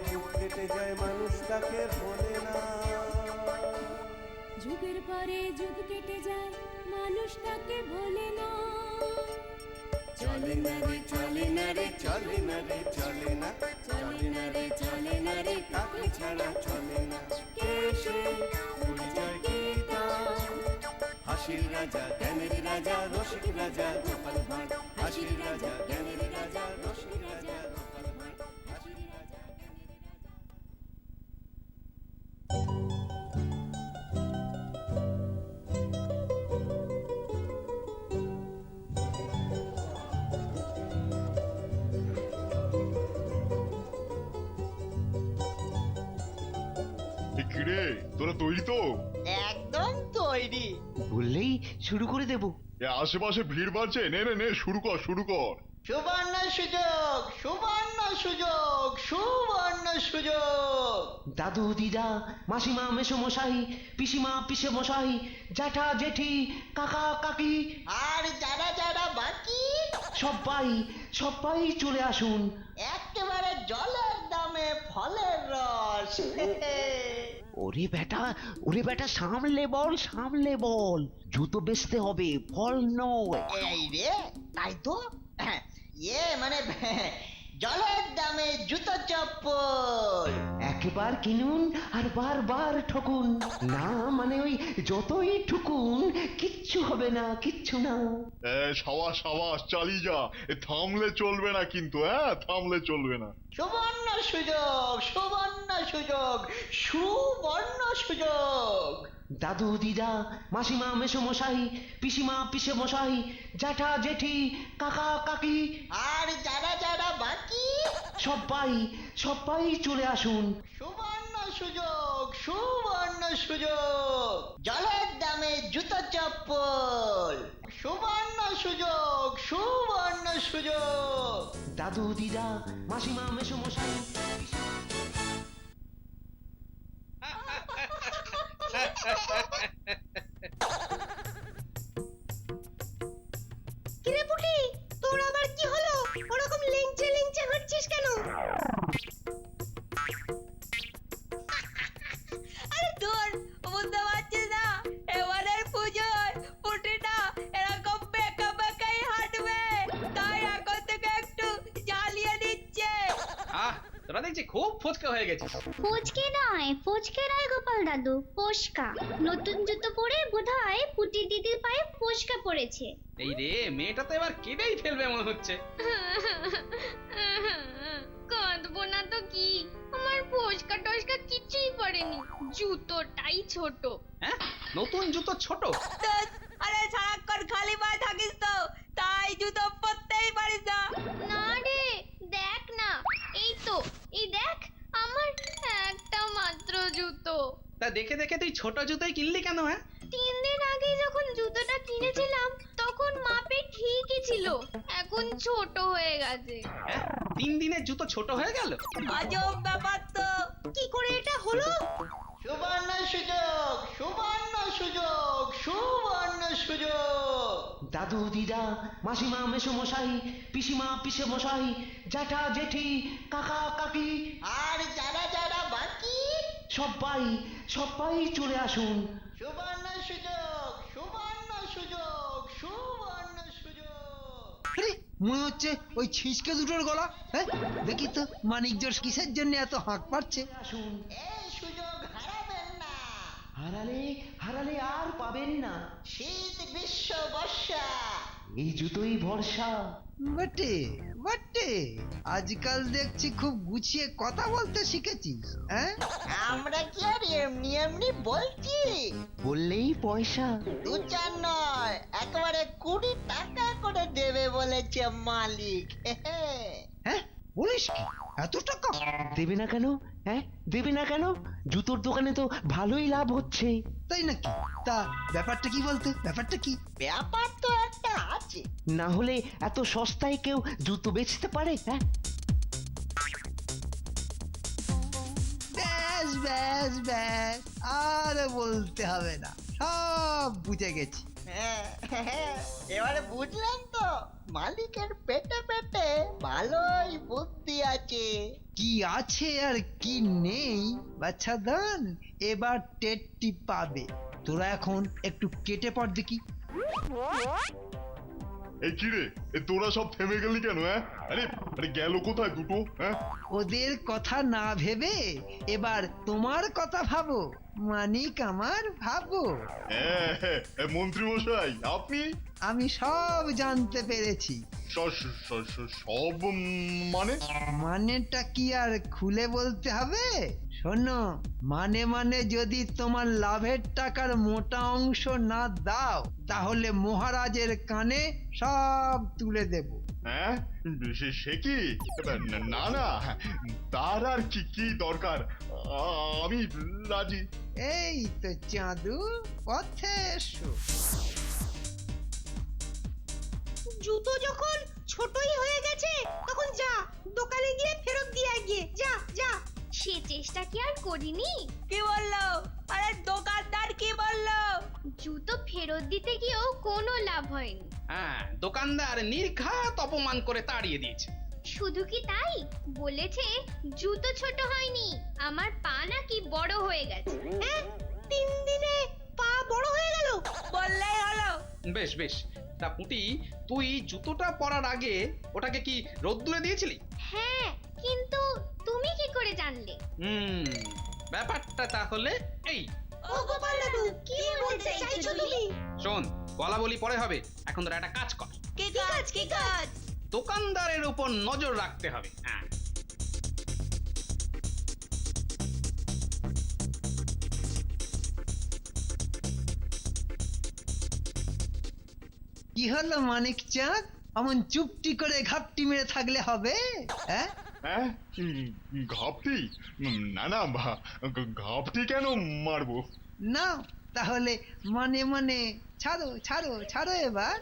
যুগ কেটে যায় মানুষ তাকে ভোলে না। যুগের পরে যুগ কেটে যায় মানুষ তাকে ভোলে না। চলে না রে চলে না রে চলে না রে চলে না, চলে না রে চলে না রে কাকে ছাড়া চলে না। কে সে পরিচয় কি তার? হাসির রাজা জ্ঞানের রাজা রসিক রাজা গোপাল ভাঁড়। হাসির রাজা জ্ঞানের রাজা রসিক রাজা গোপাল ভাঁড়। হাসির রাজা জ্ঞানের রাজা। কিরে তোরা তৈরি তো? একদম তৈরি। বললেই শুরু করে দেব। আশেপাশে ভিড় বাড়ছে, নে নে নে শুরু কর শুরু কর। সুবর্ণ সুযোগ, সুবর্ণ সুযোগ, সুবর্ণ সুযোগ। দাদু দিদা মাসিমা মেসোমশাই পিসিমা পিসে মশাই জ্যাঠা জেঠি কাকা কাকি আর যারা যারা বাকি সবাই সবাই চলে আসুন। একেবারে জলের দামে ফলের রস। ওরে বেটা সামলে বল সামলে বল, জুতো বেচতে হবে ফল নয়। এই রে, তাই তো। মানে জলের দামে জুতো চপ্পল। একবার কিনুন আর বারবার ঠকুন, না মানে ওই যতই ঠুকুন কিচ্ছু হবে না, কিচ্ছু না। সাবাস সাবাস চালিয়ে যা, থামলে চলবে না কিন্তু, থামলে চলবে না। সুবর্ণ সুযোগ, সুবর্ণ সুযোগ, সুবর্ণ সুযোগ। দাদু দিদা মাসিমা মেসোমশাই পিসিমা পিসে মশাই জ্যাঠা জেঠি কাকা কাকি আর যারা যারা বাকি সবাই সবাই চলে আসুন। সুবর্ণ সুযোগ, সুবর্ণ সুযোগ। জলের দামে জুতো চপ্পল। সুবর্ণ সুযোগ, সুবর্ণ সুযোগ। দাদু দিদা মাসিমা মেসোমশাই কিরে পুটি, তোর আবার কি হলো? ওরকম লেংচে লেংচে হাঁটছিস কেন? আরে তোর বুঝতে পারছিস না, এবারের পুজোয় পুটিটা এরকম বেঁকা বেঁকাই হাঁটবে, তাই এখন থেকে একটু জ্বালিয়ে দিচ্ছে। তোরা দেখছি খুব ফুচকা হয়ে গেছিস। ফুচকে নয় গোপাল দাদু, ফোসকা। নতুন জুতো পরে বোধহয় পুটি দিদির পায়ে ফোসকা পড়েছে। এই রে, মেয়েটা তো এবার কেঁদেই ফেলবে মনে হচ্ছে। কাঁদবো না তো কি, আমার ফোসকা টসকা কিছুই পড়েনি, জুতোটাই ছোট। হ্যাঁ, নতুন জুতো ছোট? আরে সারাক্ষণ খালি পায়ে থাকিস তো, তাই জুতো পরতেই পারিস না। না রে, দেখ না, এই দেখ আমার একটা মাত্র জুতো। তা দেখে দেখে তুই ছোট জুতোই কিনলি কেন? 3 দিন আগে যখন জুতোটা কিনেছিলাম তখন মাপে ঠিকই ছিল, এখন ছোট হয়ে গেছে। 3 দিনের জুতো ছোট হয়ে গেল? আজব ব্যাপার তো, কি করে এটা হলো? সুবর্ণ সুযোগ, সুবর্ণ সুযোগ, সুবর্ণ সুযোগ। দাদু দিদা মাসিমা মেসোমশাই পিসিমা পিসে মশাই জ্যাঠা জেঠি কাকা কাকি আর যারা যারা বাকি সবাই সবাই চলে আসুন। সুবর্ণ সুযোগ, সুবর্ণ সুযোগ, সুবর্ণ সুযোগ। আরে মনে হচ্ছে ওই ছিচকে দুটোর গলা। হ্যাঁ দেখি তো মানিক জোশ কিসের জন্য এত হাঁক পাচ্ছে। আসুন, এই সুযোগ হারাবেন না। হারালে আর পাবেন না, শীত গ্রীষ্ম বর্ষা এই জুতোই ভরসা। বটে বটে, আজকাল দেখছি খুব গুছিয়ে কথা বলতে শিখেছিস। হ্যাঁ আমরা কি আর এমনি এমনি বলছি? বললেই পয়সা। 2-4 নয়, একেবারে 20 টাকা করে দেবে বলেছে মালিক। হ্যাঁ বলিস কি, এত টাকা? দেবে না কেন? দেবে না কেন? জুতোর দোকানে তো ভালোই লাভ হচ্ছে। তাই নাকি? তা ব্যাপারটা কি বলতে, ব্যাপারটা কি? ব্যাপার তো একটা আছে। না হলে এত সস্তায় কেউ জুতো বেচতে পারে? ব্যাস ব্যাস ব্যাস, আর বলতে হবে না, সব বুঝে গেছি। এবারে বুঝলেন তো মালিকের পেটে পেটে ভালোই বুদ্ধি আছে। কি আছে আর কি নেই বাচ্চাদান এবার টেরটি পাবে। তোরা এখন একটু কেটে পড় দেখি। এই কি রে, এ তোরা সব থেমে গেলি কেন? আরে আরে গেল কোথায় দুটো? ওদের কথা না ভেবে এবার তোমার কথা ভাবো, মানিক আমার ভাবো। মন্ত্রী মশাই আপনি? আমি সব জানতে পেরেছি। সব মানে? মানেটা কি আর খুলে বলতে হবে? শোনো, মানে যদি তোমার লাভের টাকার মোটা অংশ না দাও তাহলে মহারাজের কানে সব তুলে দেব। হ্যাঁ সে কি? না না, তার আর কি কি দরকার, আমি রাজি। এই তো চাঁদু, পথে এসো। জুতো যখন ছোটই হয়ে গেছে তখন যা দোকানে গিয়ে ফেরত দিয়ে গিয়ে যা যা। সে চেষ্টা কি আর করিনি? কি বললো? আরে দোকানদার কি বললো? জুতো ফেরত দিতে গিয়েও কোনো লাভ হয়নি। হ্যাঁ, দোকানদার নির্ঘাত অপমান করে তাড়িয়ে দিয়েছে। শুধু কি তাই, বলেছে জুতো ছোট হয়নি, আমার পা নাকি বড় হয়ে গেছে। 3 দিনে পা বড় হয়ে গেল বললেই হলো। বেশ বেশ, তা পুঁটি তুই জুতোটা পরার আগে ওটাকে কি রোদ্দুরে দিয়েছিলি? হ্যাঁ, কিন্তু তুমি কি করে জানলে? ব্যাপারটা তাহলে এই। ও গোপাল দাদু, কি বলতে চাইছো তুমি? শোন, বলা বলি পরে হবে, এখন তোরা একটা কাজ কর। কি কাজ? কি কাজ? দোকানদারের উপর নজর রাখতে হবে। হ্যাঁ, কি হলো মানিক চাঁদ, অমন চুপটি করে ঘাপটি মেরে থাকলে হবে? হ্যাঁ হ্যাঁ ঘাপটি? না না, ঘাপটি কেন মারবো? না তাহলে মানে ছাড়ো ছাড়ো ছাড়ো এবার।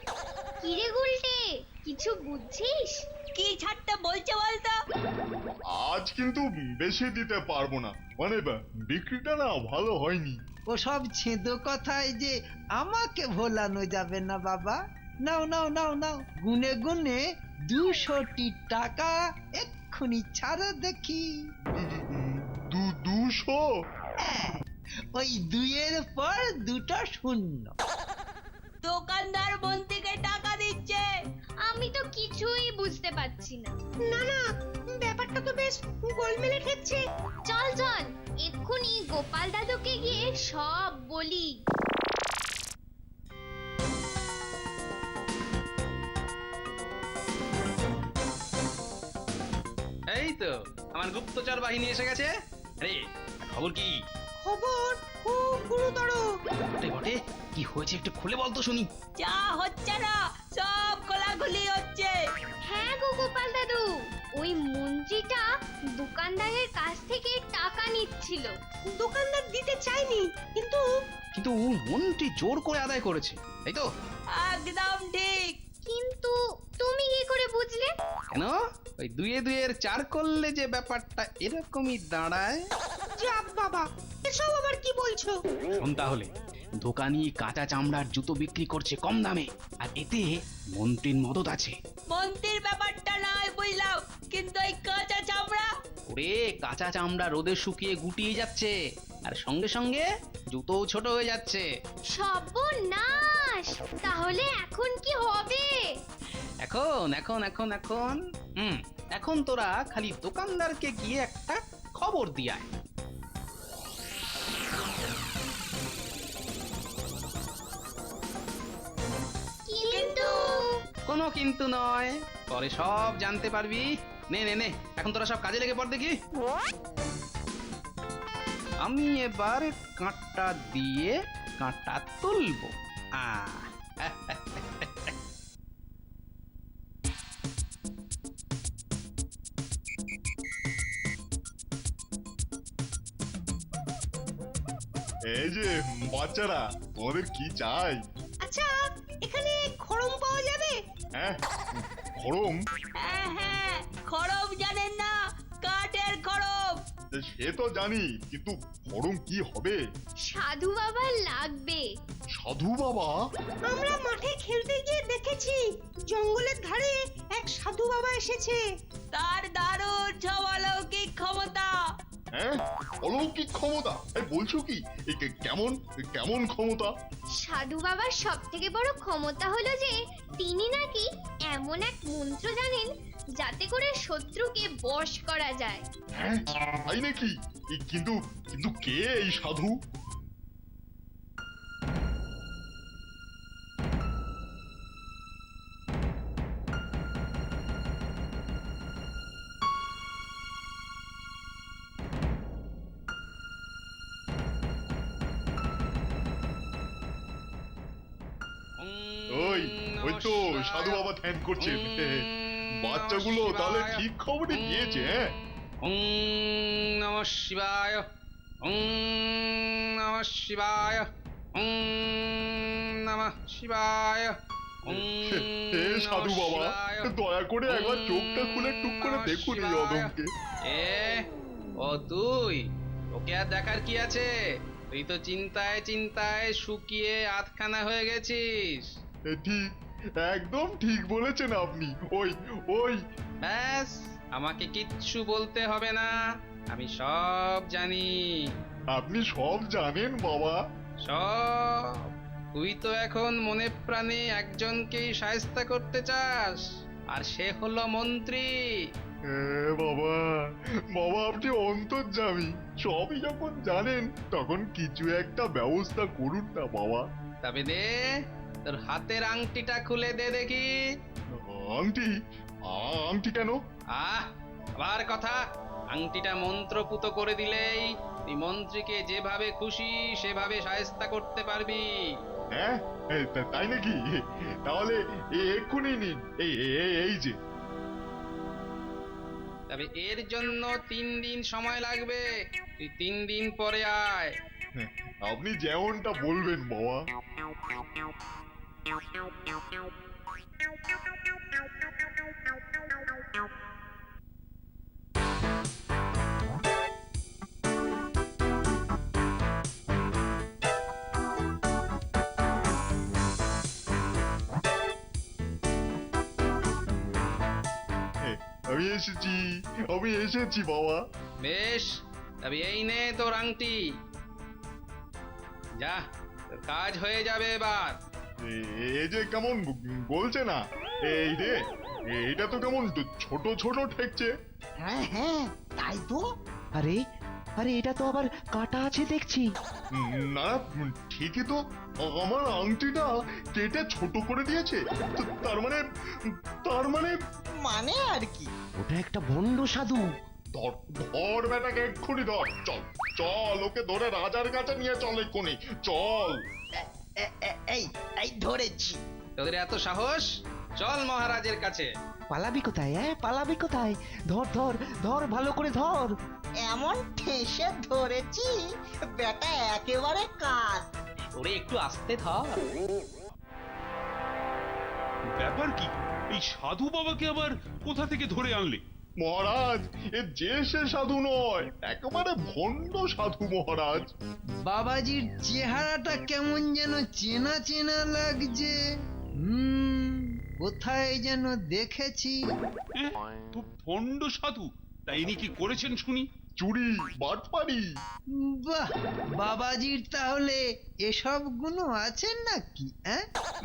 কিরে গুলটে, কিছু বুঝছিস? কি ছাড়তে বলছে বলতো? আজ কিন্তু বেশি দিতে পারবো না, মানে বিক্রিটা না ভালো হয়নি। ওসব ছেঁদো কথায় যে আমাকে ভোলানো যাবে না বাবা। নাও নাও নাও নাও, গুনে গুনে 200টি টাকা এক্ষুনি ছাড়ো দেখি। 200? ওই 2-এর পর 2টা শূন্য। দোকানদার মন্ত্রীকে টাকা দিচ্ছে। আমি তো কিছুই বুঝতে পারছি না। না না, ব্যাপারটা তো বেশ গোলমেলে ঠেকছে। চল চল, এক্ষুনি গোপাল দাদুকে গিয়ে সব বলি। এই তো আমার গুপ্তচর বাহিনী এসে গেছে। আরে খবর কি? খবর খুব গুরুতর। বটে বটে, কি হয়েছে একটু খুলে বল তো শুনি। যা হচ্ছে না, সব খোলাখুলি হচ্ছে। হ্যাঁ গো গোপাল দাদু, ওই মন্ত্রীটা দোকানদারের কাছ থেকে টাকা নিচ্ছিল। দোকানদার দিতে চায়নি, কিন্তু কিন্তু মন্ত্রী জোর করে আদায় করেছে, তাই তো? একদম ঠিক। কিন্তু তুমি কি করে বুঝলে? কেন, ওই 2-এর 4 করলে যে ব্যাপারটা এরকমই দাঁড়ায়। যা বাবা, এসব আবার কি বলছো? শোন তাহলে, দোকানি কাঁচা চামড়ার জুতো বিক্রি করছে কম দামে, আর এতে মন্ত্রীর মদত আছে। মন্ত্রীর ব্যাপারটা নয় বুঝলাম, কিন্তু এই কাঁচা চামড়া। ওরে, কাঁচা চামড়া রোদে শুকিয়ে গুটিয়ে যাচ্ছে, আর সঙ্গে সঙ্গে জুতোও ছোট হয়ে যাচ্ছে। সর্বনাশ! তাহলে এখন কি হবে? এখন এখন এখন এখন এখন তোরা খালি দোকানদারকে গিয়ে একটা খবর দিয়ে আয়। কিন্তু কোনো কিন্তু নয়, পরে সব জানতে পারবি। নে নে নে, এখন তোরা সব কাজে লেগে পড় দেখি। আমি এবার কাঁটা দিয়ে কাঁটা তুলবো। এই যে বাচ্চারা, তোমাদের কি চাই? আচ্ছা, এখানে খড়ম পাওয়া যাবে? হ্যাঁ খড়ম? হ্যাঁ হ্যাঁ, খড়ম জানেন না? কাঠের খড়ম। সে তো জানি, কিন্তু বরং কি হবে? সাধু বাবা লাগবে। সাধু বাবা? আমরা মাঠে খেলতে গিয়ে দেখেছি জঙ্গলের ধারে এক সাধু বাবা এসেছে। তার দারুণ অলৌকিক ক্ষমতা। হ্যাঁ, অলৌকিক ক্ষমতা? বলছো কি? কেমন কেমন ক্ষমতা? সাধু বাবার সব থেকে বড় ক্ষমতা হলো যে তিনি নাকি এমন এক মন্ত্র জানেন যাতে করে শত্রুকে বশ করা যায়। হ্যাঁ, তাই নাকি? কিন্তু কিন্তু কে এই সাধু? ওই ওই তো সাধু বাবা ধ্যান করছেন। বাচ্চাগুলো তাহলে ঠিক খবরই গিয়েছে। হ্যাঁ, ওং নমঃ শিবায়, ওং নমঃ শিবায়, ওং নমঃ শিবায়, ওং হে সাধু নমঃ বাবা, শিবায়। দয়া করে একবার চোখটা খুলে টুক করে দেখুন এই অদমকে। এ ও তুই, ওকে আর দেখার কি আছে? তুই তো চিন্তায় চিন্তায় শুকিয়ে আধখানা হয়ে গেছিস। ঠিক, একদম ঠিক বলেছেন আপনি। ওই ওই ব্যাস, আমাকে কিচ্ছু বলতে হবে না, আমি সব জানি। আপনি সব জানেন বাবা? সব। তুই তো এখন মনে প্রাণে একজনকেই সাহায্য করতে চাস, আর সে হলো মন্ত্রী। বাবা, বাবা আপনি অন্তর্যামী, সবই যখন জানেন তখন কিছু একটা ব্যবস্থা করুন না বাবা। তবে দে, তোর হাতের আংটিটা খুলে দে দেখি। আংটি? আংটি কেন? আবার কথা। আংটিটা মন্ত্রপুত করে দিলেই তুই মন্ত্রীকে যেভাবে খুশি সেভাবে সাহায্য করতে পারবি। হ্যাঁ, তাই নাকি? তাহলে এক্ষুনি নিন, এই যে। তবে এর জন্য 3 দিন সময় লাগবে, তুই 3 দিন পরে আয়। আপনি যেমনটা বলবেন বাবা। আমি এসেছি, আমি এসেছি বাবা। বেশ, তবে এই নে তোর আংটি। যা, তোর কাজ হয়ে যাবে এবার। এই যে কেমন বলছে না, এই রে, এটা তো কেমন ছোট ছোট ঠেকছে। হ্যাঁ হ্যাঁ, তাই তো। আরে আরে এটা তো আবার কাটা আছে দেখছি। না, ঠিকই তো, আমার আংটিটা কেটে ছোট করে দিয়েছে। তার মানে মানে আর কি? ওটা একটা ভণ্ড সাধু। ধর ধর বেটাকে, এক্ষুনি ধর। চল চল, ওকে ধরে রাজার কাছে নিয়ে চল এক্ষুনি, চল। এই এই ধরেছি। তোদের এত সাহস? চল মহারাজের কাছে। পালাবি কোথায়? পালাবি কোথায়? ধর ধর ধর, ভালো করে ধর। এমন ঠেসে ধরেছি বেটা একেবারে কাজ। ওরে একটু আস্তে ধর। ব্যাপার কি? এই সাধু বাবাকে আবার কোথা থেকে ধরে আনলে? মহারাজ, এ যে সে সাধু নয়, একেবারে ভণ্ড সাধু মহারাজ। বাবাজির চেহারাটা কেমন যেন চেনা চেনা লাগছে। কোথায় যেন দেখেছি। তো ভণ্ড সাধু, তাই ইনি কি করেছেন শুনি? চুরি, বাটপারি। বাহ, বাবাজির তাহলে এসব গুণ আছে নাকি?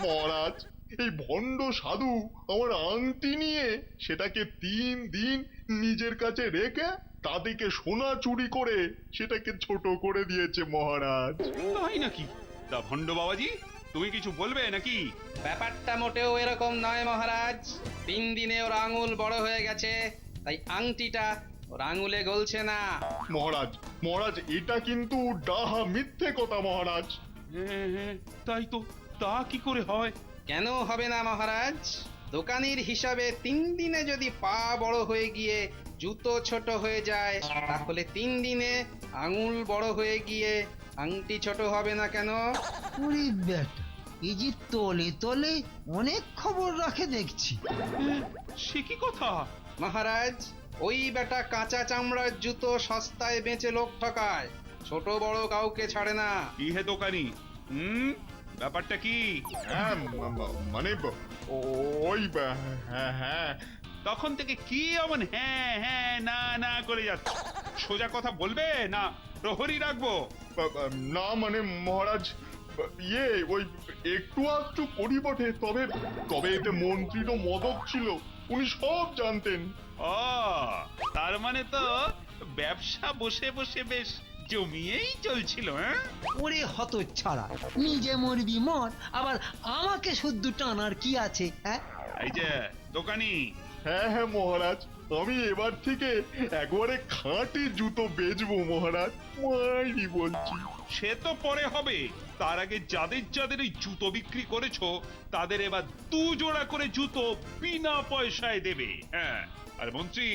মহারাজ, এই ভণ্ড সাধু আমার আংটি নিয়ে সেটাকে 3 দিন নিজের কাছে রেখে তা থেকে সোনা চুরি করে সেটাকে ছোট করে দিয়েছে মহারাজ। তাই নাকি? তা ভণ্ড বাবাজি, তুমি কিছু বলবে নাকি? ব্যাপারটা মোটেও এরকম নয় মহারাজ। 3 দিনে ওর আঙুল বড় হয়ে গেছে, তাই আংটিটা ওর আঙুলে গলছে না। মহারাজ, মহারাজ এটা কিন্তু ডাহা মিথ্যে কথা মহারাজ। হ্যাঁ, তাই তো। তা কি করে হয়? কেন হবে না মহারাজ? দোকানির হিসাবে 3 দিনে যদি পা বড় হয়ে গিয়ে জুতো ছোট হয়ে যায়, তাহলে 3 দিনে আঙুল বড় হয়ে গিয়ে আংটি ছোট হবে না কেন? পুরি বেটা, এই যে তলে তলে অনেক খবর রাখে দেখছি। সে কি কথা? মহারাজ, ওই বেটা কাঁচা চামড়ার জুতো সস্তায় বেচে লোক ঠকায়, ছোট বড় কাউকে ছাড়ে না। কি হে দোকানি, ব্যাপারটা কি? হ্যাঁ মানে ওই হ্যাঁ হ্যাঁ তখন থেকে কি এমন হ্যাঁ হ্যাঁ না না করে যাচ্ছে? সোজা কথা বলবে না প্রহরী রাখবো? না মানে মহারাজ, ইয়ে ওই একটু আধটু করি বটে, তবে তবে এতে মন্ত্রীরও মদত ছিল, উনি সব জানতেন। ও তার মানে তো ব্যবসা বসে বসে বেশ জমিয়েই চলছিল। হ্যাঁ, ওরে হতচ্ছাড়া, নিজে মরবি মর, আবার আমাকে শুদ্ধ টানার কি আছে? হ্যাঁ, এই যে দোকানি, হ্যাঁ হ্যাঁ মহারাজ, আমি এবার থেকে একবারে খাঁটি জুতো বেচবো মহারাজ, মাইরি বলছি। সে তো পরে হবে, তার আগে যাদের যাদের এই জুতো বিক্রি করেছো তাদের এবার 2 জোড়া করে জুতো বিনা পয়সায় দেবে। হ্যাঁ, আর মন্ত্রী,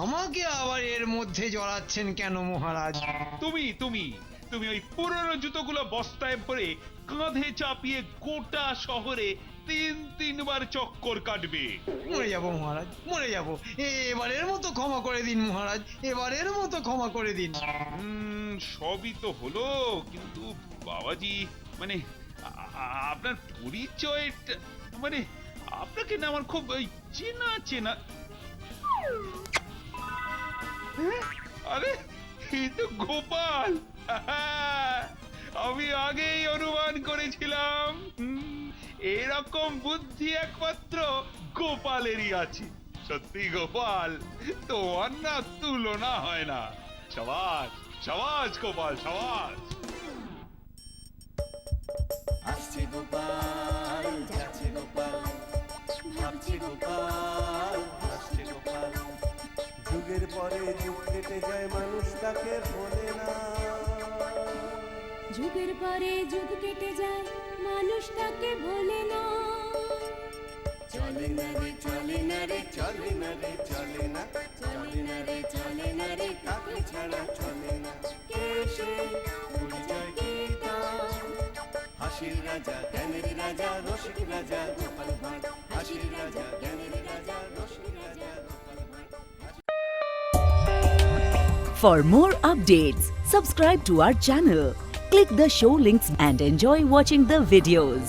আমাকে আবার এর মধ্যে জড়াচ্ছেন কেন মহারাজ? তুমি তুমি তুমি ওই পুরনো জুতোগুলো বস্তায় ভরে কাঁধে চাপিয়ে গোটা শহরে 3 বার চক্কর কাটবে। মরে যাব মহারাজ, মরে যাব। এবারের মতো ক্ষমা করে দিন মহারাজ, এবারের মতো ক্ষমা করে দিন। সবই তো হলো, কিন্তু বাবাজি মানে আপনার পরিচয়টা, মানে আপনাকে না আমার খুব ওই চেনা চেনা। আরে এই তো গোপাল, আমি আগেই অনুমান করেছিলাম এরকম বুদ্ধি একমাত্র গোপালেরই আছে। সত্যি গোপাল, তোমার না তুলনা হয় না। সাবাস সাবাস গোপাল, সাবাস। আসছে গোপাল, যাচ্ছে গোপাল, ভাবছে গোপাল, হাসছে গোপাল। যুগের পরে যুগ কেটে যায়, মানুষ তাকে ভোলে না। যুগের পরে যুগ কেটে যায়, মানুষ তাকে ভোলে না। চলে না রে চলে না রে চলে না রে চলে না, চলে না রে চলে না রে কাকে ছাড়া চলে না। কে সে পরিচয় কি তার? হাসির রাজা, জ্ঞানের রাজা, রসিক রাজা গোপাল ভাঁড়। হাসির রাজা, জ্ঞানের রাজা, রসিক রাজা Gopal Bhar. For more updates, subscribe to our channel, click the show links and enjoy watching the videos.